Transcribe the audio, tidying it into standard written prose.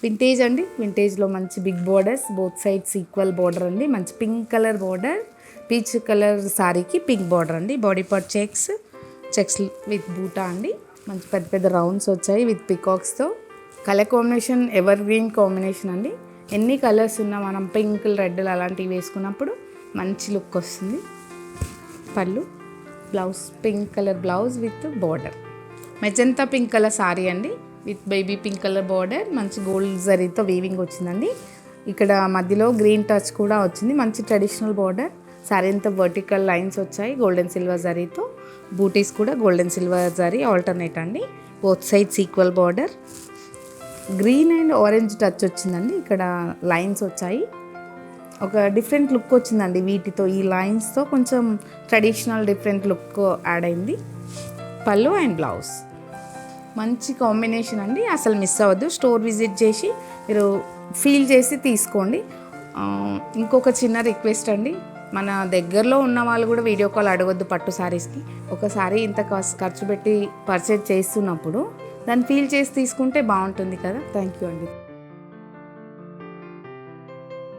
Vintage అండి, వింటేజ్లో మంచి big borders, both sides equal border అండి. మంచి pink colour border, peach colour సారీకి పింక్ బోర్డర్ అండి. బాడీ పార్ట్ చెక్స్ విత్ బూటా అండి. మంచి పెద్ద పెద్ద రౌండ్స్ వచ్చాయి విత్ పికాక్స్తో. Colour combination evergreen combination అండి. ఎన్ని కలర్స్ ఉన్నా మనం పింక్, రెడ్ అలాంటివి వేసుకున్నప్పుడు మంచి లుక్ వస్తుంది. పళ్ళు, blouse pink colour blouse with border. Magenta pink colour sari అండి with baby pink colour border. మంచి గోల్డ్ జరీతో వీవింగ్ వచ్చిందండి. ఇక్కడ మధ్యలో గ్రీన్ టచ్ కూడా వచ్చింది. మంచి ట్రెడిషనల్ బోర్డర్. సారీ అంతా వర్టికల్ లైన్స్ వచ్చాయి గోల్డెన్ సిల్వర్ జరీతో. బూటీస్ కూడా గోల్డెన్ సిల్వర్ జరీ ఆల్టర్నేట్ అండి. Both sides equal border. Green and orange touch వచ్చిందండి. ఇక్కడ లైన్స్ వచ్చాయి. ఒక డిఫరెంట్ లుక్ వచ్చిందండి వీటితో. ఈ లైన్స్తో కొంచెం ట్రెడిషనల్ డిఫరెంట్ లుక్ యాడ్ అయింది. పళ్ళు అండ్ బ్లౌజ్ మంచి కాంబినేషన్ అండి. అసలు మిస్ అవ్వద్దు. స్టోర్ విజిట్ చేసి మీరు ఫీల్ చేసి తీసుకోండి. ఇంకొక చిన్న రిక్వెస్ట్ అండి, మన దగ్గరలో ఉన్న వాళ్ళు కూడా వీడియో కాల్ అడగొద్దు పట్టు శారీస్కి. ఒకసారి ఇంత ఖర్చు పెట్టి పర్చేజ్ చేస్తున్నప్పుడు దాన్ని ఫీల్ చేసి తీసుకుంటే బాగుంటుంది కదా. థ్యాంక్ యూ అండి.